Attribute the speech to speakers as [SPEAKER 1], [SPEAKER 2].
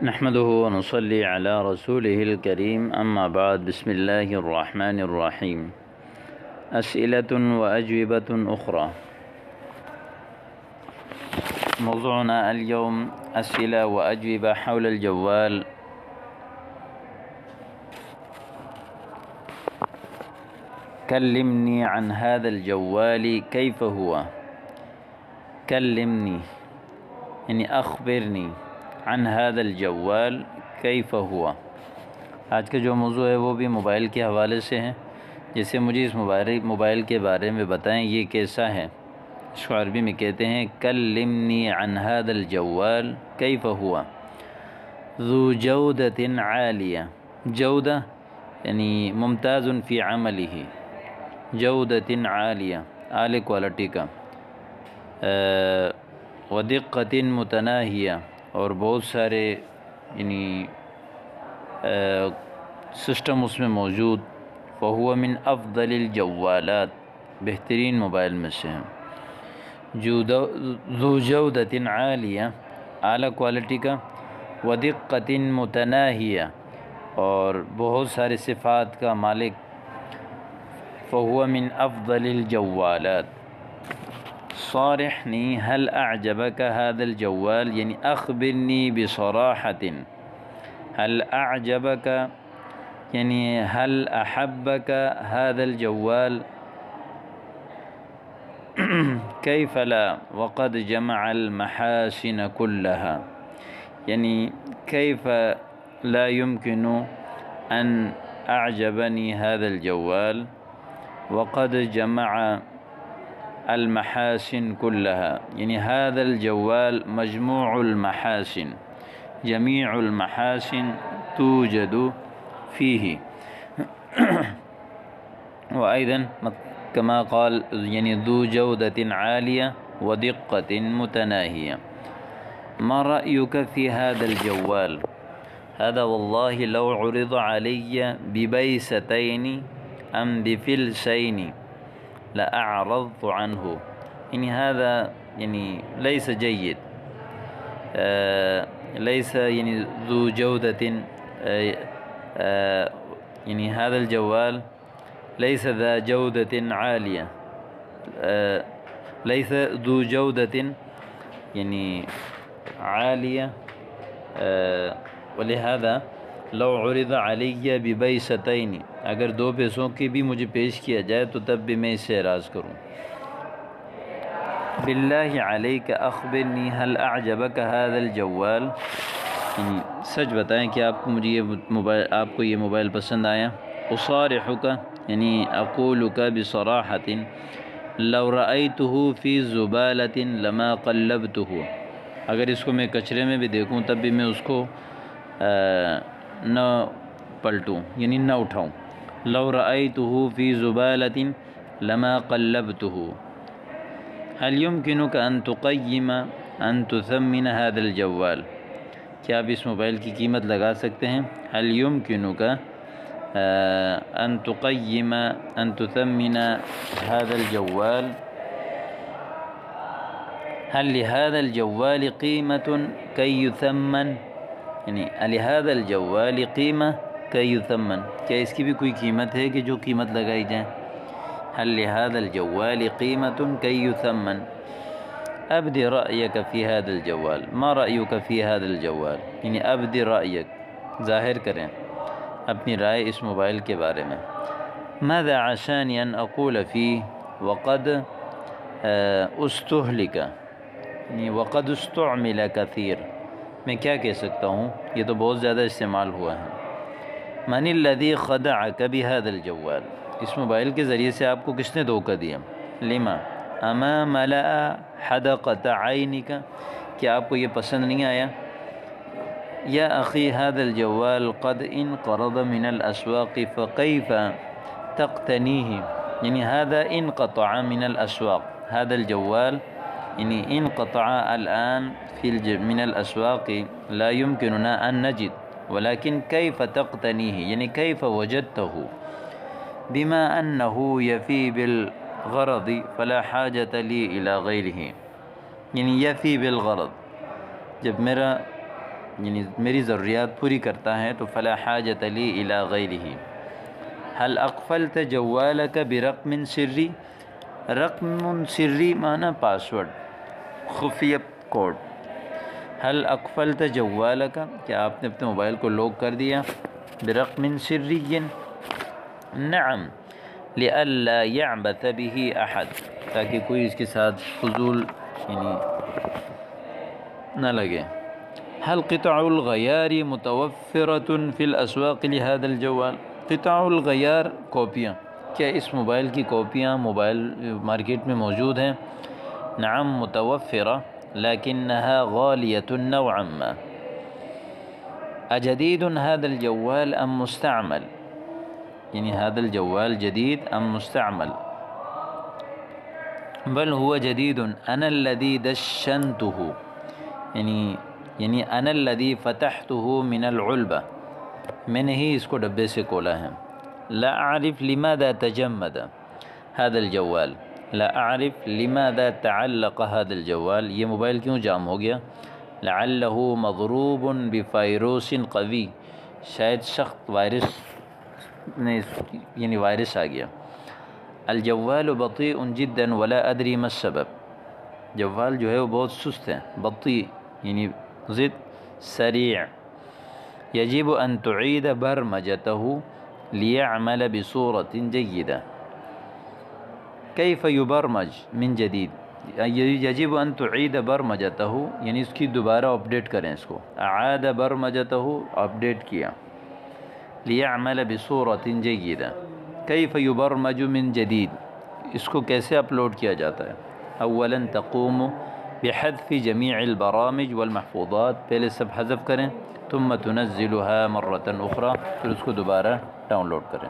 [SPEAKER 1] نحمده ونصلي على رسوله الكريم أما بعد بسم الله الرحمن الرحيم. أسئلة وأجوبة أخرى. موضوعنا اليوم أسئلة وأجوبة حول الجوال. كلمني عن هذا الجوال كيف هو. كلمني یعنی أخبرنی عن هذا الجوال کیف ہوا. آج کا جو موضوع ہے وہ بھی موبائل کے حوالے سے ہے. جیسے مجھے اس موبائل کے بارے میں بتائیں یہ کیسا ہے. اس کو عربی میں کہتے ہیں کلمنی عن هذا الجوال کیف ہوا. ذو جودۃ عالیہ. جودہ یعنی ممتاز فی عملہ. جودۃ عالیہ اعلی کوالٹی کا. ودقۃ متناہیہ اور بہت سارے یعنی سسٹم اس میں موجود. فہو من افضل الجوالات بہترین موبائل میں سے ہیں. ذو جودۃ عالیہ اعلیٰ کوالٹی کا. ودقۃ متناہیہ اور بہت سارے صفات کا مالک. فہو من افضل الجوالات. صارحنی هل أعجبك هذا الجوال یعنی أخبرنی بصراحة. هل أعجبك یعنی هل أحبك هذا الجوال. كيف لا وقد جمع المحاسن كلها یعنی كيف لا يمكن أن أعجبني هذا الجوال وقد جمع المحاسن كلها یعنی هذا الجوال مجموع المحاسن. جميع المحاسن توجد فيه. وأيضا كما قال يعني ذو جودة عالية ودقة متناهية. ما رأيك في هذا الجوال. هذا والله لو عرض علي ببيستين أم بفلسين لأعرضت عنه يعني هذا يعني ليس جيد. ليس يعني ذو جودة يعني هذا الجوال ليس ذا جودة عالية. ليس ذو جودة يعني عالية. ولهذا لو عرض علی ببیستین اگر دو پیسوں کی بھی مجھے پیش کیا جائے تو تب بھی میں اس سے اعراض کروں. باللہ علیک اخبرنی هل اعجبک هذا الجوال یعنی سچ بتائیں کہ آپ کو یہ موبائل پسند آیا. اصارحک یعنی اقولک بصراحة لو رأیته فی زبالة لما قلبته اگر اس کو میں کچرے میں بھی دیکھوں تب بھی میں اس کو نہ پلٹوں یعنی نہ اٹھاؤں. لو رأیته فی زبالة لما قلبته. هل يمكنك أن تقيم أن تثمن هذا الجوال کیا آپ اس موبائل کی قیمت لگا سکتے ہیں. هل يمكنك أن تقيم أن تثمن هذا الجوال. هل لهذا الجوال قيمة كي يثمن یعنی لهذا الجوال قیمہ کی یثمن کیا اس کی بھی کوئی قیمت ہے کہ جو قیمت لگائی جائے. هل لهذا الجوال قیمة کی یثمن. ابدی رأیک فی هذا الجوال. ما رأیک فی هذا الجوال یعنی ابدی رأیک ظاہر کریں اپنی رائے اس موبائل کے بارے میں. ماذا عسانی ان اقول فيه وقد استهلك یعنی وقد استعمل كثير میں کیا کہہ سکتا ہوں یہ تو بہت زیادہ استعمال ہوا ہے. من الذي خدعك بهذا الجوال اس موبائل کے ذریعے سے آپ کو کس نے دھوکہ دیا. لما اما ملأ حدقة عينك کیا آپ کو یہ پسند نہیں آیا. یا اخی هذا الجوال قد انقرض من الاسواق فكيف تقتنيه یعنی هذا انقطع من الاسواق. هذا الجوال يعني انقطع الآن من الأسواق لا يمكننا أن نجد ولكن كيف تقتنيه يعني كيف وجدته. بما أنه يفي بالغرض فلا حاجة لي إلى غيره یعنی یفی بالغرض جب میرا یعنی میری ضروریات پوری کرتا ہے تو فلا حاجت لی الی غیرہ. هل اقفلت جوالک برقم سری. رقم سری معنی پاسورڈ، خفیہ کوڈ. هل اقفلت جوالک، کیا آپ نے اپنے موبائل کو لاک کر دیا؟ برقم سری، نعم، لئلا يعبث به احد، تاکہ کوئی اس کے ساتھ فضول یعنی نہ لگے. هل قطع الغیار متوفرة في الاسواق لهذا الجوال. قطع الغیار کاپیاں، کیا اس موبائل کی کاپیاں موبائل مارکیٹ میں موجود ہیں؟ نعم متوفرة لكنها غالية نوعا ما. اجدید هذا الجوال ام مستعمل، یعنی هذا الجوال جدید ام مستعمل. بل هو جدید انا الذي دشنته، یعنی انا الذي فتحته من العلبة، میں نے ہی اس کو ڈبے سے کھولا ہے. لا اعرف لماذا تجمد هذا الجوال. لا اعرف لماذا تعلق هذا الجوال، یہ موبائل کیوں جام ہو گیا؟ لعله مضروب بفائروس قوی، شاید سخت وائرس نے یعنی وائرس آ گیا. الجوال بطیء جدا ولا ادری ما السبب. جوال جو ہے وہ بہت سست ہے. بطیء یعنی ضد سریع. یجب ان تعید برمجته لیعمل بصورة جیدة. کیف یبرمج من جدید. یجب ان تعید برمجته یعنی اس کی دوبارہ اپڈیٹ کریں اس کو. اعاد برمجته اپڈیٹ کیا. لیعمل بصورة جیدة. کیف یبرمج من جدید، اس کو کیسے اپلوڈ کیا جاتا ہے؟ اولا تقوم بحذف جمیع البرامج والمحفوظات، پہلے سب حذف کریں. ثم تنزلها مرة اخرى، پھر اس کو دوبارہ ڈاؤن لوڈ کریں.